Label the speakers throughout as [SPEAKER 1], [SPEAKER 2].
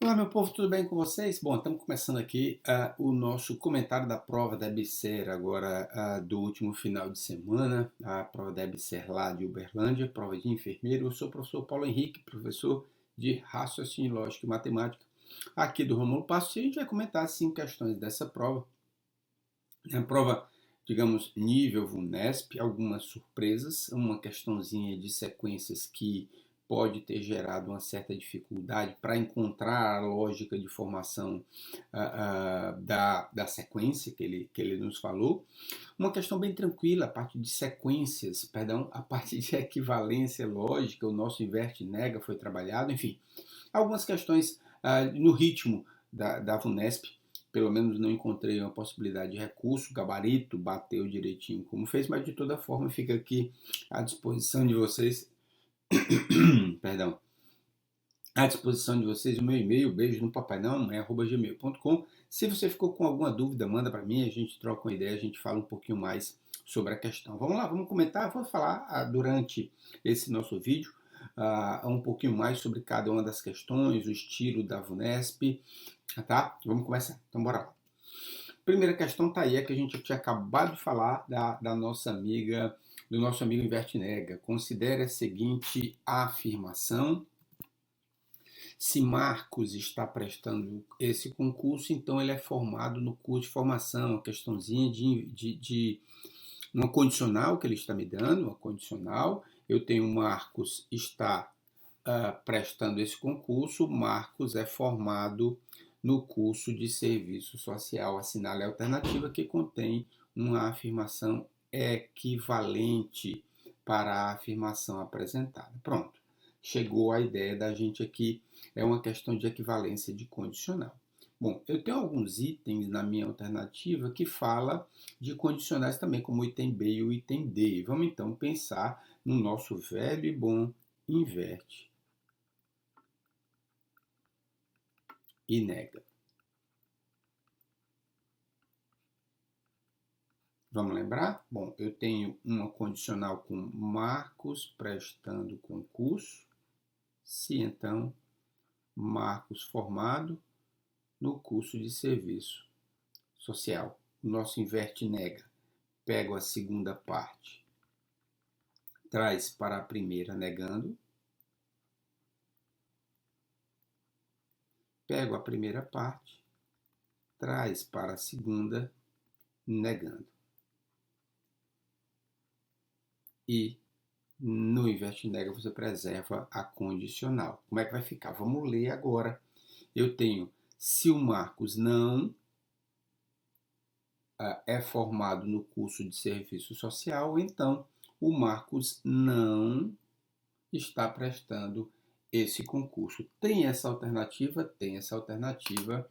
[SPEAKER 1] Olá, meu povo, tudo bem com vocês? Bom, estamos começando aqui o nosso comentário da prova da EBSER, agora do último final de semana, a prova da EBSER lá de Uberlândia, prova de enfermeiro. Eu sou o professor Paulo Henrique, professor de Raciocínio Lógico e Matemática, aqui do Rômulo Passos, e a gente vai comentar 5 questões dessa prova. É a prova, digamos, nível VUNESP, algumas surpresas, uma questãozinha de sequências que pode ter gerado uma certa dificuldade para encontrar a lógica de formação da sequência que ele nos falou. Uma questão bem tranquila, a parte de sequências, perdão, a parte de equivalência lógica, o nosso inverte nega foi trabalhado, enfim, algumas questões no ritmo da VUNESP. Pelo menos não encontrei uma possibilidade de recurso, gabarito, bateu direitinho como fez, mas de toda forma fica aqui à disposição de vocês. Perdão. À disposição de vocês o meu e-mail, beijo no papai não, @gmail.com. Se você ficou com alguma dúvida, manda para mim, a gente troca uma ideia, a gente fala um pouquinho mais sobre a questão. Vamos lá, vamos comentar, vou falar durante esse nosso vídeo um pouquinho mais sobre cada uma das questões, o estilo da VUNESP, tá? Vamos começar, então bora lá. Primeira questão tá aí, é que a gente tinha acabado de falar da nossa amiga, do nosso amigo Inverte Nega. Considere a seguinte afirmação: se Marcos está prestando esse concurso, então ele é formado no curso de formação, uma questãozinha de uma condicional que ele está me dando, uma condicional. Eu tenho Marcos está prestando esse concurso, Marcos é formado no curso de serviço social. Assinale a alternativa que contém uma afirmação equivalente para a afirmação apresentada. Pronto. Chegou a ideia da gente aqui, é uma questão de equivalência de condicional. Bom, eu tenho alguns itens na minha alternativa que fala de condicionais também, como o item B e o item D. Vamos então pensar no nosso velho e bom inverte e nega. Vamos lembrar? Bom, eu tenho uma condicional com Marcos prestando concurso, se então Marcos formado no curso de serviço social. O nosso inverte nega. Pego a segunda parte, traz para a primeira negando. Pego a primeira parte, traz para a segunda negando. E no inverte nega você preserva a condicional. Como é que vai ficar? Vamos ler agora. Eu tenho, se o Marcos não é formado no curso de serviço social, então o Marcos não está prestando esse concurso. Tem essa alternativa? Tem essa alternativa.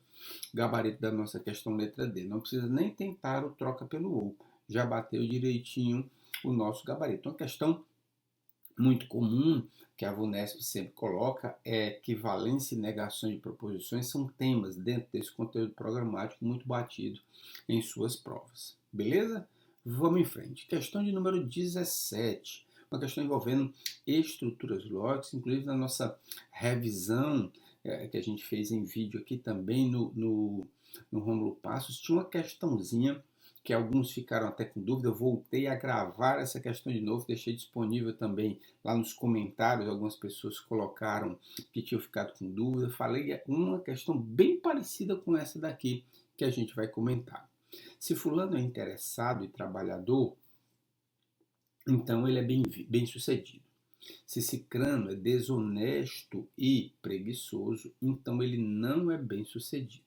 [SPEAKER 1] Gabarito da nossa questão letra D. Não precisa nem tentar o troca pelo ou. Já bateu direitinho o nosso gabarito. Uma questão muito comum que a VUNESP sempre coloca é equivalência e negação de proposições, são temas dentro desse conteúdo programático muito batido em suas provas. Beleza? Vamos em frente. Questão de número 17. Uma questão envolvendo estruturas lógicas, inclusive na nossa revisão que a gente fez em vídeo aqui também no Rômulo Passos, tinha uma questãozinha que alguns ficaram até com dúvida. Eu voltei a gravar essa questão de novo, deixei disponível também lá nos comentários, algumas pessoas colocaram que tinham ficado com dúvida. Falei uma questão bem parecida com essa daqui que a gente vai comentar. Se fulano é interessado e trabalhador, então ele é bem sucedido. Se cicrano é desonesto e preguiçoso, então ele não é bem sucedido.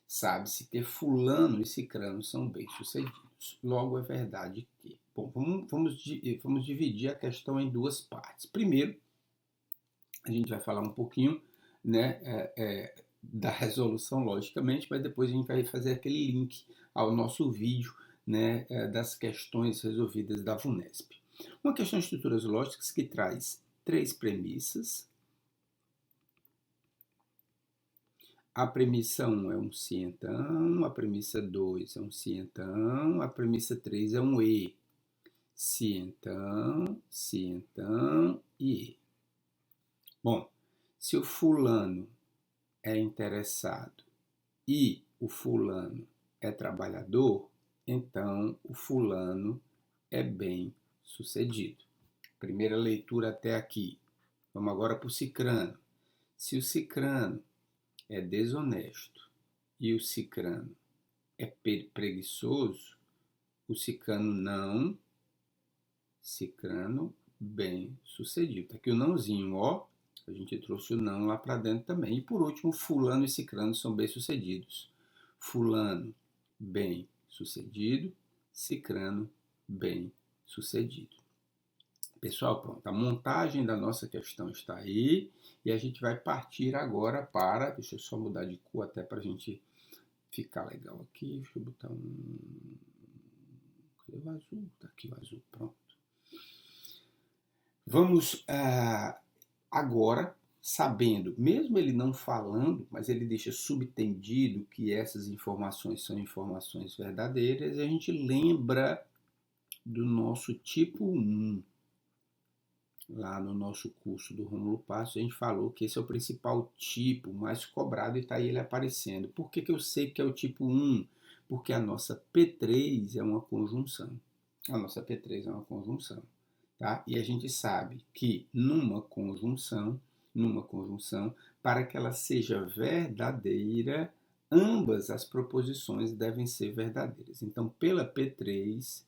[SPEAKER 1] Sabe-se que fulano e cicrano são bem-sucedidos. Logo, é verdade que... Bom, vamos dividir a questão em duas partes. Primeiro, a gente vai falar um pouquinho, né, da resolução, logicamente, mas depois a gente vai fazer aquele link ao nosso vídeo, né, das questões resolvidas da VUNESP. Uma questão de estruturas lógicas que traz 3 premissas. A premissa 1 é um se então, a premissa 2 é um se então, a premissa 3 é um e. Se então e e. Bom, se o fulano é interessado e o fulano é trabalhador, então o fulano é bem-sucedido. Primeira leitura até aqui. Vamos agora para o cicrano. Se o cicrano é desonesto e o cicrano é preguiçoso, o cicrano bem-sucedido. Tá aqui o nãozinho, ó. A gente trouxe o não lá para dentro também. E por último, fulano e cicrano são bem-sucedidos. Fulano bem-sucedido, cicrano bem-sucedido. Pessoal, pronto, a montagem da nossa questão está aí e a gente vai partir agora para, deixa eu só mudar de cor até para a gente ficar legal aqui, deixa eu botar cadê o azul? Tá aqui o azul, pronto. Vamos agora, sabendo, mesmo ele não falando, mas ele deixa subtendido que essas informações são informações verdadeiras, a gente lembra do nosso tipo 1. Lá no nosso curso do Rômulo Passos, a gente falou que esse é o principal tipo mais cobrado e está aí ele aparecendo. Por que eu sei que é o tipo 1? Porque a nossa P3 é uma conjunção. A nossa P3 é uma conjunção. Tá? E a gente sabe que numa conjunção, para que ela seja verdadeira, ambas as proposições devem ser verdadeiras. Então, pela P3,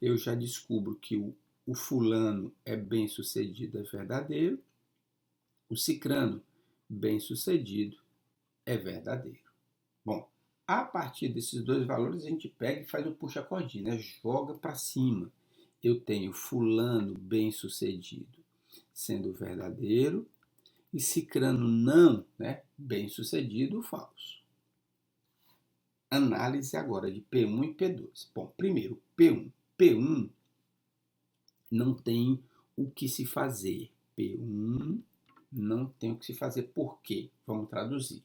[SPEAKER 1] eu já descubro que o fulano é bem-sucedido é verdadeiro, o cicrano bem-sucedido é verdadeiro. Bom, a partir desses dois valores a gente pega e faz o puxa-cordinha, né? Joga para cima. Eu tenho fulano bem-sucedido sendo verdadeiro e cicrano não, né? Bem-sucedido falso. Análise agora de P1 e P2. Bom, primeiro P1. P1 não tem o que se fazer. P1 não tem o que se fazer. Por quê? Vamos traduzir.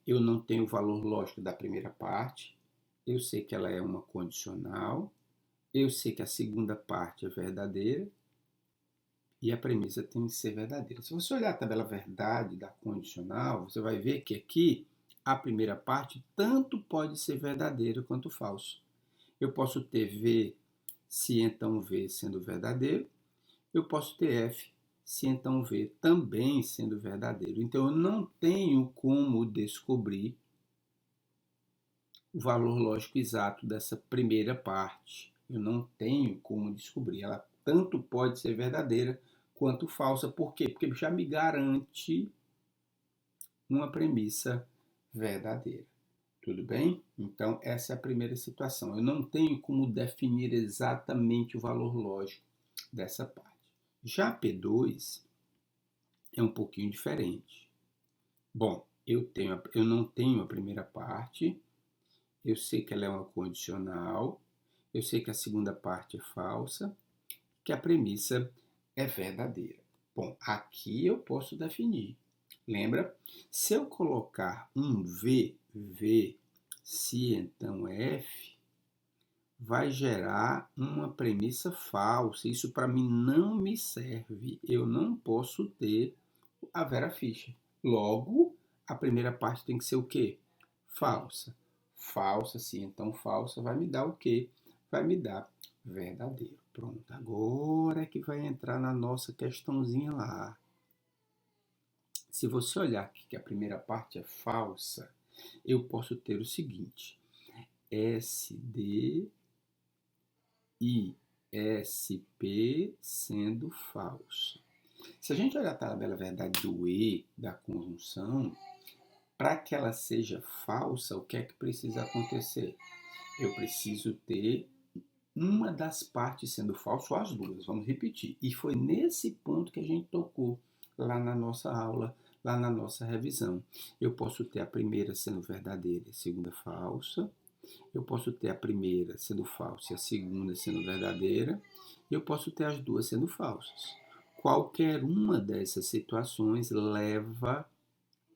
[SPEAKER 1] Eu não tenho o valor lógico da primeira parte. Eu sei que ela é uma condicional. Eu sei que a segunda parte é verdadeira. E a premissa tem que ser verdadeira. Se você olhar a tabela verdade da condicional, você vai ver que aqui a primeira parte tanto pode ser verdadeira quanto falso. Eu posso ter V se então V sendo verdadeiro, eu posso ter F se então V também sendo verdadeiro. Então eu não tenho como descobrir o valor lógico exato dessa primeira parte. Eu não tenho como descobrir. Ela tanto pode ser verdadeira quanto falsa. Por quê? Porque já me garante uma premissa verdadeira. Tudo bem? Então, essa é a primeira situação. Eu não tenho como definir exatamente o valor lógico dessa parte. Já P2 é um pouquinho diferente. Bom, eu não tenho a primeira parte, eu sei que ela é uma condicional, eu sei que a segunda parte é falsa, que a premissa é verdadeira. Bom, aqui eu posso definir. Lembra? Se eu colocar um V, se então F, vai gerar uma premissa falsa. Isso para mim não me serve. Eu não posso ter a Vera Fischer. Logo, a primeira parte tem que ser o quê? Falsa. Falsa, se então falsa, vai me dar o quê? Vai me dar verdadeiro. Pronto, agora é que vai entrar na nossa questãozinha lá. Se você olhar aqui que a primeira parte é falsa, eu posso ter o seguinte: SD e SP sendo falso. Se a gente olhar a tabela verdade do E da conjunção, para que ela seja falsa, o que é que precisa acontecer? Eu preciso ter uma das partes sendo falsa ou as duas. Vamos repetir. E foi nesse ponto que a gente tocou lá na nossa aula, lá na nossa revisão. Eu posso ter a primeira sendo verdadeira e a segunda falsa. Eu posso ter a primeira sendo falsa e a segunda sendo verdadeira. E eu posso ter as duas sendo falsas. Qualquer uma dessas situações leva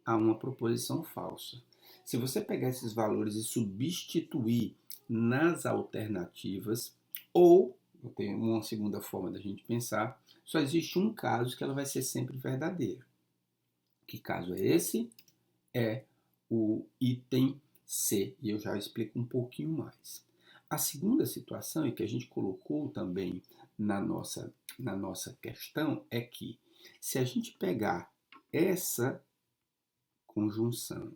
[SPEAKER 1] a uma proposição falsa. Se você pegar esses valores e substituir nas alternativas, ou, eu tenho uma segunda forma da gente pensar, só existe um caso que ela vai ser sempre verdadeira. Que caso é esse? é o item C, e eu já explico um pouquinho mais. A segunda situação, e que a gente colocou também na nossa questão, é que se a gente pegar essa conjunção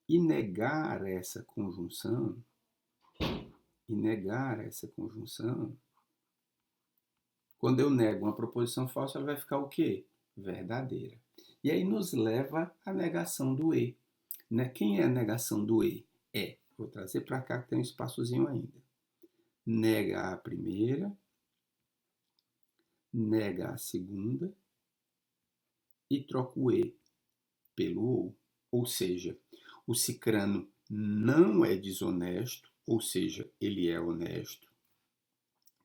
[SPEAKER 1] e negar essa conjunção, quando eu nego uma proposição falsa, ela vai ficar o quê? Verdadeira. E aí nos leva à negação do E. Né? Quem é a negação do E? Vou trazer para cá que tem um espaçozinho ainda. Nega a primeira, nega a segunda e troca o E pelo OU. Ou seja, o cicrano não é desonesto, ou seja, ele é honesto.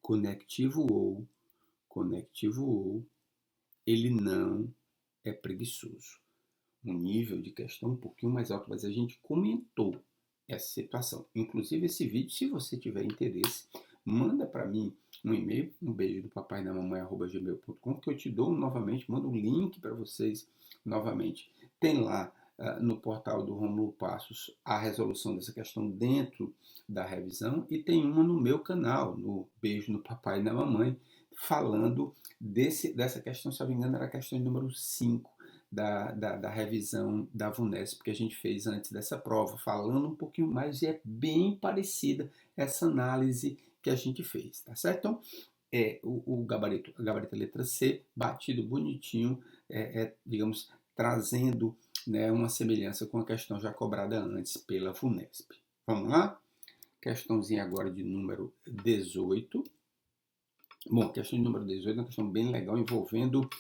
[SPEAKER 1] Conectivo OU, ele não é preguiçoso. Um nível de questão um pouquinho mais alto, mas a gente comentou essa situação. Inclusive esse vídeo, se você tiver interesse, manda para mim um e-mail, um beijo do papai e da mamãe, @gmail.com, que eu te dou novamente, mando um link para vocês novamente. Tem lá no portal do Rômulo Passos a resolução dessa questão dentro da revisão e tem uma no meu canal, no Beijo no Papai e na Mamãe, falando dessa questão, se não me engano, era a questão número 5 da revisão da VUNESP que a gente fez antes dessa prova, falando um pouquinho mais, e é bem parecida essa análise que a gente fez, tá certo? Então, o gabarito, a gabarito letra C, batido bonitinho, digamos, trazendo, né, uma semelhança com a questão já cobrada antes pela VUNESP. Vamos lá? Questãozinha agora de número 18. Bom, a questão de número 18 é uma questão bem legal envolvendo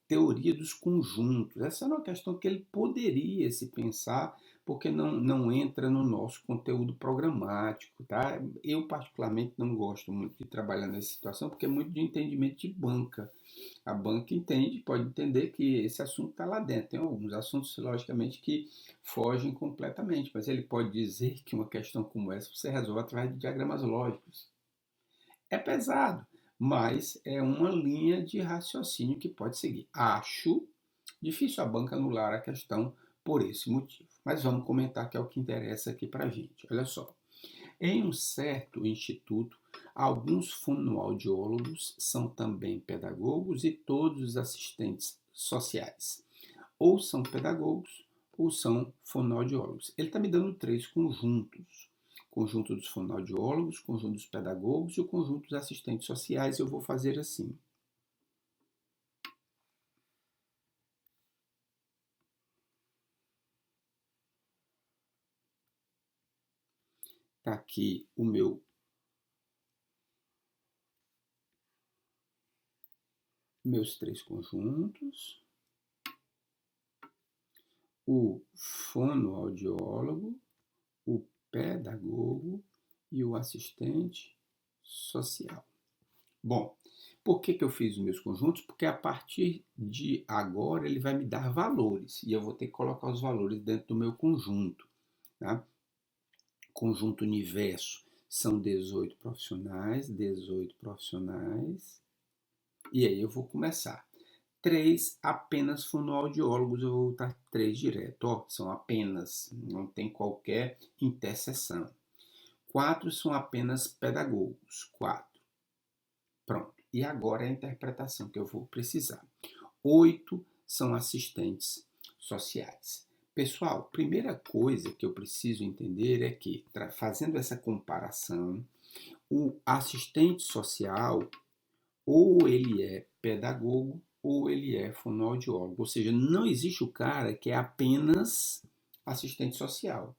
[SPEAKER 1] teoria dos conjuntos. Essa é uma questão que ele poderia se pensar, porque não entra no nosso conteúdo programático, tá? Eu particularmente não gosto muito de trabalhar nessa situação, porque é muito de entendimento de banca. A banca pode entender que esse assunto está lá dentro. Tem alguns assuntos, logicamente, que fogem completamente, mas ele pode dizer que uma questão como essa você resolve através de diagramas lógicos. É pesado, mas é uma linha de raciocínio que pode seguir. Acho difícil a banca anular a questão por esse motivo. Mas vamos comentar que é o que interessa aqui para a gente. Olha só. Em um certo instituto, alguns fonoaudiólogos são também pedagogos e todos os assistentes sociais ou são pedagogos ou são fonoaudiólogos. Ele está me dando 3 conjuntos. Conjunto dos fonoaudiólogos, conjunto dos pedagogos e o conjunto dos assistentes sociais. Eu vou fazer assim. Está aqui meus 3 conjuntos. O fonoaudiólogo, o pedagogo e o assistente social. Bom, por que eu fiz os meus conjuntos? Porque a partir de agora ele vai me dar valores e eu vou ter que colocar os valores dentro do meu conjunto. Tá? Conjunto universo são 18 profissionais, e aí eu vou começar. 3 apenas fonoaudiólogos, eu vou botar 3 direto, são apenas, não tem qualquer interseção. 4 são apenas pedagogos, 4. Pronto, e agora é a interpretação que eu vou precisar. 8 são assistentes sociais. Pessoal, primeira coisa que eu preciso entender é que, fazendo essa comparação, o assistente social, ou ele é pedagogo, ou ele é fonoaudiólogo. Ou seja, não existe o cara que é apenas assistente social.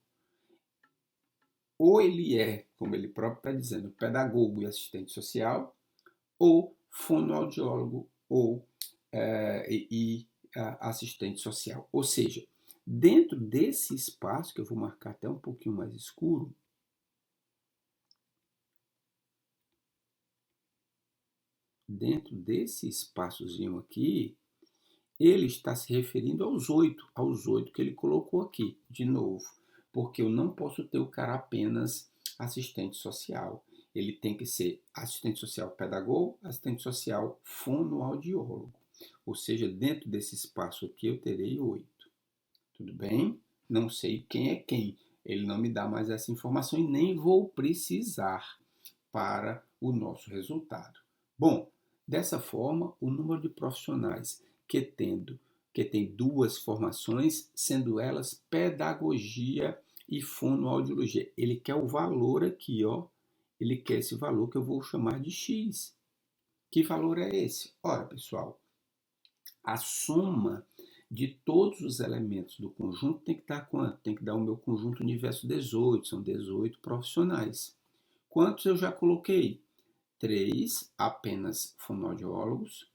[SPEAKER 1] Ou ele é, como ele próprio está dizendo, pedagogo e assistente social, ou fonoaudiólogo ou assistente social. Ou seja, dentro desse espaço, que eu vou marcar até um pouquinho mais escuro, dentro desse espaçozinho aqui, ele está se referindo aos 8 que ele colocou aqui, de novo, porque eu não posso ter o cara apenas assistente social. Ele tem que ser assistente social pedagogo, assistente social fonoaudiólogo. Ou seja, dentro desse espaço aqui eu terei 8. Tudo bem? não sei quem é quem. Ele não me dá mais essa informação e nem vou precisar para o nosso resultado. Bom, dessa forma, o número de profissionais que tem duas formações, sendo elas pedagogia e fonoaudiologia. Ele quer o valor aqui, ó. Ele quer esse valor que eu vou chamar de X. Que valor é esse? Ora, pessoal, a soma de todos os elementos do conjunto tem que dar quanto? Tem que dar o meu conjunto universo 18, são 18 profissionais. Quantos eu já coloquei? 3 apenas fonoaudiólogos,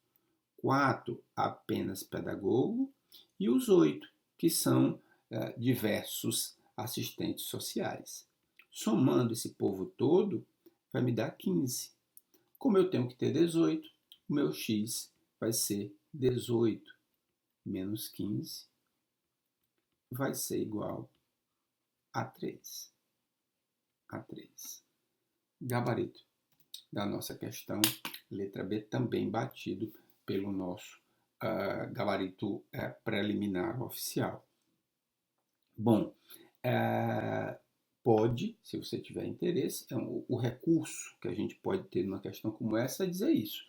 [SPEAKER 1] 4 apenas pedagogo e os 8 que são diversos assistentes sociais. Somando esse povo todo, vai me dar 15. Como eu tenho que ter 18, o meu x vai ser 18 menos 15 vai ser igual a 3. A 3. Gabarito da nossa questão, letra B, também batido pelo nosso gabarito preliminar oficial. Bom, pode, se você tiver interesse, o recurso que a gente pode ter numa questão como essa é dizer isso,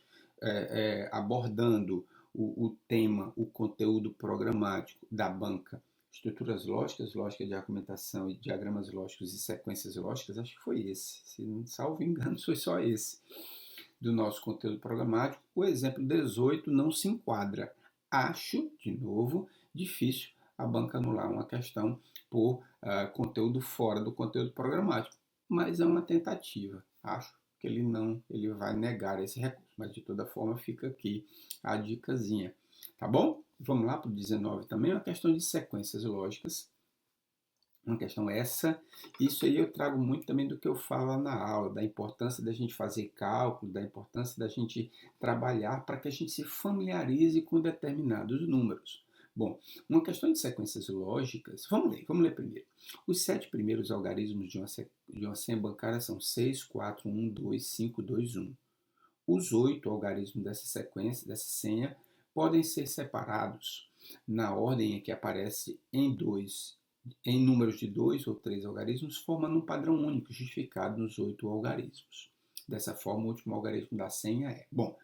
[SPEAKER 1] abordando o tema, o conteúdo programático da banca, estruturas lógicas, lógica de argumentação e diagramas lógicos e sequências lógicas, acho que foi esse, se não salvo engano, foi só esse, do nosso conteúdo programático. O exemplo 18 não se enquadra. Acho, de novo, difícil a banca anular uma questão por conteúdo fora do conteúdo programático, mas é uma tentativa. Acho que ele vai negar esse recurso, mas de toda forma fica aqui a dicasinha, tá bom? Vamos lá para o 19 também, uma questão de sequências lógicas. Uma questão essa, isso aí eu trago muito também do que eu falo na aula, da importância da gente fazer cálculo, da importância da gente trabalhar para que a gente se familiarize com determinados números. Bom, uma questão de sequências lógicas, vamos ler primeiro. Os 7 primeiros algarismos de uma senha bancária são 6, 4, 1, 2, 5, 2, 1. Os 8 algarismos dessa sequência, dessa senha, podem ser separados na ordem em que aparece em números de 2 ou 3 algarismos, formando um padrão único justificado nos 8 algarismos. Dessa forma, o último algarismo da senha é... Bom,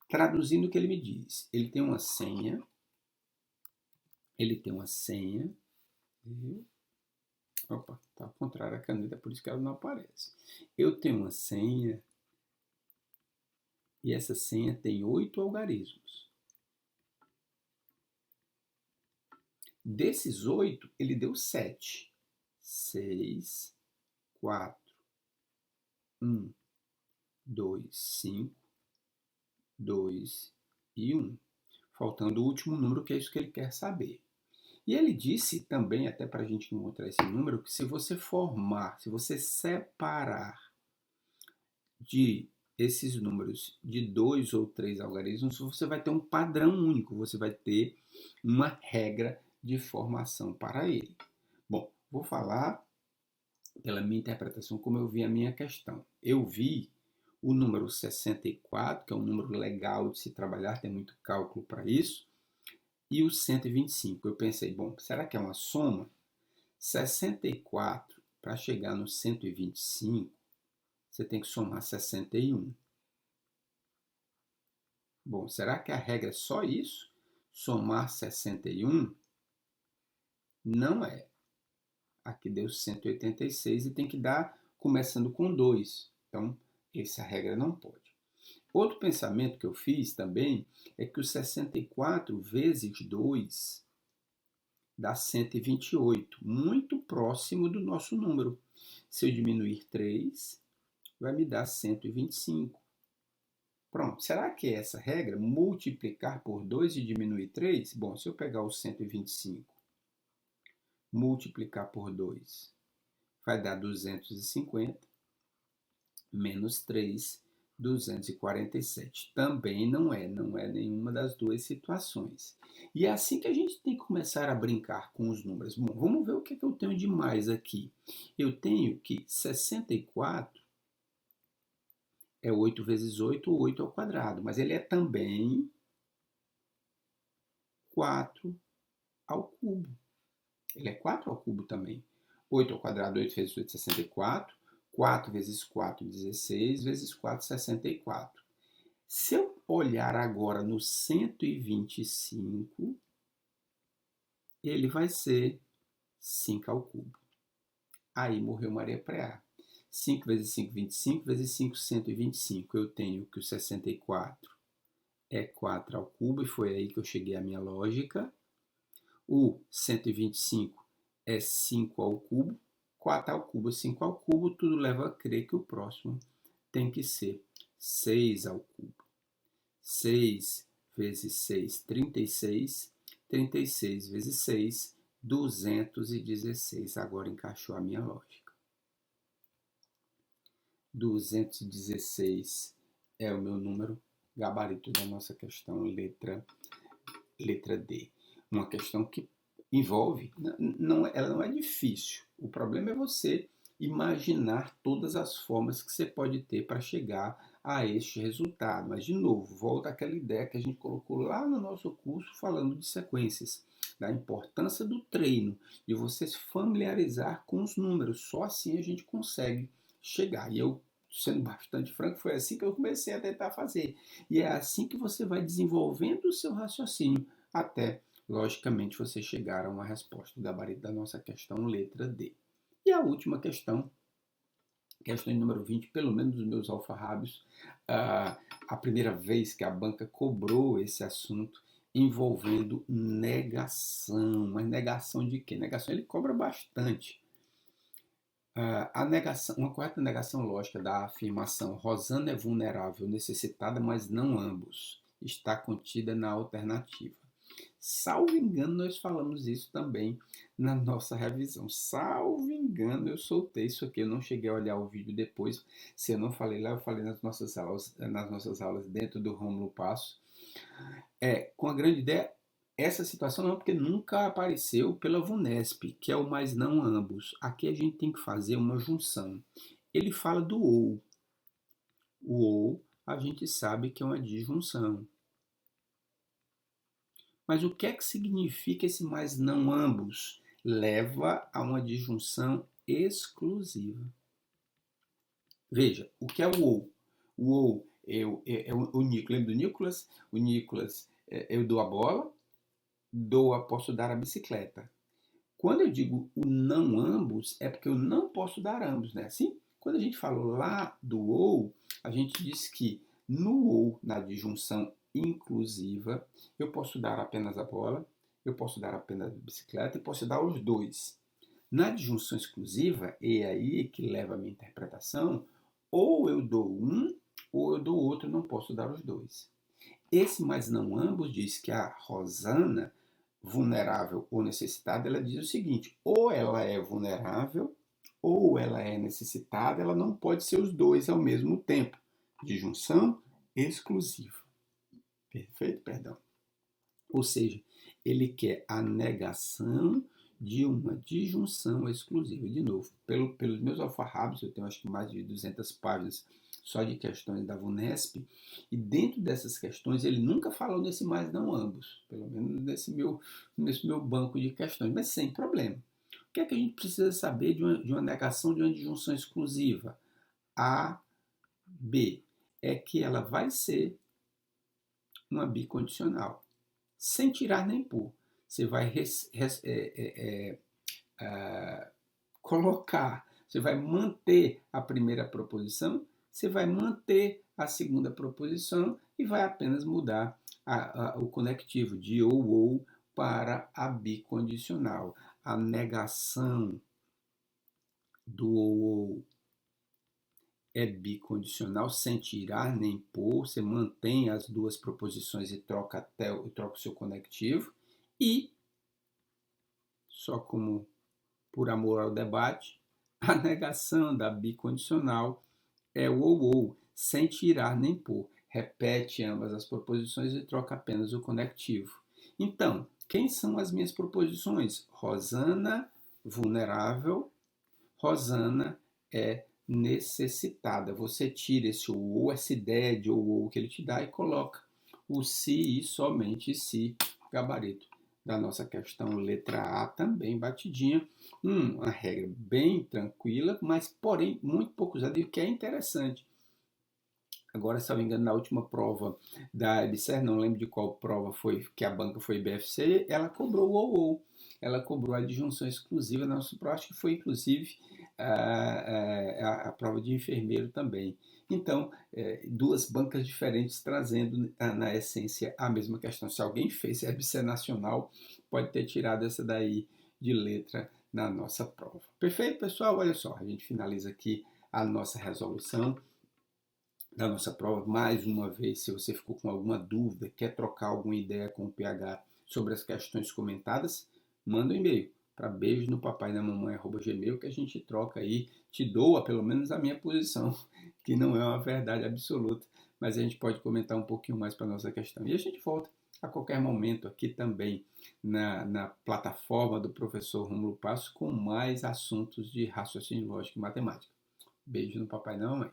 [SPEAKER 1] traduzindo o que ele me diz, ele tem uma senha, opa, está ao contrário a caneta, por isso que ela não aparece. Eu tenho uma senha e essa senha tem 8 algarismos. Desses 8, ele deu 7. 6, 4, 1, 2, 5, 2 e 1. Faltando o último número, que é isso que ele quer saber. E ele disse também, até para a gente encontrar esse número, que se você separar de esses números de 2 ou 3 algarismos, você vai ter um padrão único, você vai ter uma regra de formação para ele. Bom, vou falar pela minha interpretação como eu vi a minha questão. Eu vi o número 64, que é um número legal de se trabalhar, tem muito cálculo para isso, e o 125. Eu pensei, bom, será que é uma soma? 64, para chegar no 125, você tem que somar 61. Bom, será que a regra é só isso? Somar 61? Não é. Aqui deu 186 e tem que dar começando com 2. Então, essa regra não pode. Outro pensamento que eu fiz também é que o 64 vezes 2 dá 128, muito próximo do nosso número. Se eu diminuir 3, vai me dar 125. Pronto, será que é essa regra, multiplicar por 2 e diminuir 3? Bom, se eu pegar o 125, multiplicar por 2, vai dar 250, menos 3, 247. Também não é nenhuma das duas situações. E é assim que a gente tem que começar a brincar com os números. Bom, vamos ver o que eu tenho de mais aqui. Eu tenho que 64 é 8 vezes 8, 8 ao quadrado, mas ele é também 4 ao cubo. Ele é 4 ao cubo também. 8 ao quadrado, 8 vezes 8, 64. 4 vezes 4, 16. Vezes 4, 64. Se eu olhar agora no 125, ele vai ser 5 ao cubo. Aí morreu Maria Preá. 5 vezes 5, 25. Vezes 5, 125. Eu tenho que o 64 é 4 ao cubo, e foi aí que eu cheguei à minha lógica. O 125 é 5 ao cubo. 4 ao cubo, 5 ao cubo, tudo leva a crer que o próximo tem que ser 6 ao cubo. 6 vezes 6, 36. 36 vezes 6, 216. Agora encaixou a minha lógica. 216 é o meu número gabarito da nossa questão, letra D. Uma questão que envolve, ela não é difícil. O problema é você imaginar todas as formas que você pode ter para chegar a este resultado. Mas, de novo, volta àquela ideia que a gente colocou lá no nosso curso falando de sequências, da importância do treino, de você se familiarizar com os números. Só assim a gente consegue chegar. E eu, sendo bastante franco, foi assim que eu comecei a tentar fazer. E é assim que você vai desenvolvendo o seu raciocínio até, logicamente, você chegar a uma resposta. O gabarito da nossa questão, letra D. E a última questão, questão número 20, pelo menos dos meus alfarrábios, a primeira vez que a banca cobrou esse assunto envolvendo negação. Mas negação de quê? Negação ele cobra bastante. A negação, uma correta negação lógica da afirmação Rosana é vulnerável, necessitada, mas não ambos, está contida na alternativa. Salvo engano, nós falamos isso também na nossa revisão. Salvo engano, eu soltei isso aqui. Eu não cheguei a olhar o vídeo depois. Se eu não falei lá, eu falei nas nossas aulas dentro do Rômulo Passo. Com a grande ideia, essa situação não, porque nunca apareceu pela VUNESP, que é o mais não ambos. Aqui a gente tem que fazer uma junção. Ele fala do ou. O ou a gente sabe que é uma disjunção. Mas o que é que significa esse mais não ambos? Leva a uma disjunção exclusiva. Veja, o que é o ou? O ou é o Nicolas. Lembra do Nicolas? O Nicolas, eu dou a bola, posso dar a bicicleta. Quando eu digo o não ambos, é porque eu não posso dar ambos, né? Assim, quando a gente falou lá do ou, a gente disse que no ou, na disjunção inclusiva, eu posso dar apenas a bola, eu posso dar apenas a bicicleta e posso dar os dois. Na disjunção exclusiva, é aí que leva a minha interpretação, ou eu dou um, ou eu dou outro, não posso dar os dois. Esse mas não ambos diz que a Rosana, vulnerável ou necessitada, ela diz o seguinte: ou ela é vulnerável ou ela é necessitada, ela não pode ser os dois ao mesmo tempo. Disjunção exclusiva. Perfeito? Perdão. Ou seja, ele quer a negação de uma disjunção exclusiva. De novo, pelos meus alfarrábios, eu tenho acho que mais de 200 páginas só de questões da VUNESP, e dentro dessas questões ele nunca falou nesse mais não ambos, pelo menos nesse meu banco de questões, mas sem problema. O que é que a gente precisa saber de uma negação de uma disjunção exclusiva? A, B, é que ela vai ser uma bicondicional, sem tirar nem pôr. Você vai colocar, você vai manter a primeira proposição, você vai manter a segunda proposição e vai apenas mudar o conectivo de ou para a bicondicional. A negação do ou é bicondicional, sem tirar nem pôr, você mantém as duas proposições e troca o seu conectivo. E, só como por amor ao debate, a negação da bicondicional é o ou, sem tirar nem pôr. Repete ambas as proposições e troca apenas o conectivo. Então, quem são as minhas proposições? Rosana, vulnerável. Rosana é necessitada. Você tira esse ou, essa ideia de ou que ele te dá e coloca o se e somente se, gabarito da nossa questão letra A também batidinha. Uma regra bem tranquila, mas porém muito pouco usada, e o que é interessante. Agora, se eu não me engano, na última prova da EBSER, não lembro de qual prova foi, que a banca foi BFC, ela cobrou o OU. Ela cobrou a disjunção exclusiva na nossa prova, acho que foi inclusive a prova de enfermeiro também. Então, duas bancas diferentes trazendo na essência a mesma questão. Se alguém fez EBSER nacional, pode ter tirado essa daí de letra na nossa prova. Perfeito, pessoal? Olha só, a gente finaliza aqui a nossa resolução da nossa prova. Mais uma vez, se você ficou com alguma dúvida, quer trocar alguma ideia com o PH sobre as questões comentadas, manda um e-mail para beijonopapaidanamamãe@gmail.com, que a gente troca aí, te doa pelo menos a minha posição, que não é uma verdade absoluta, mas a gente pode comentar um pouquinho mais para a nossa questão. E a gente volta a qualquer momento aqui também na plataforma do professor Rômulo Passo com mais assuntos de raciocínio lógico e matemática. Beijo no papai e na mamãe.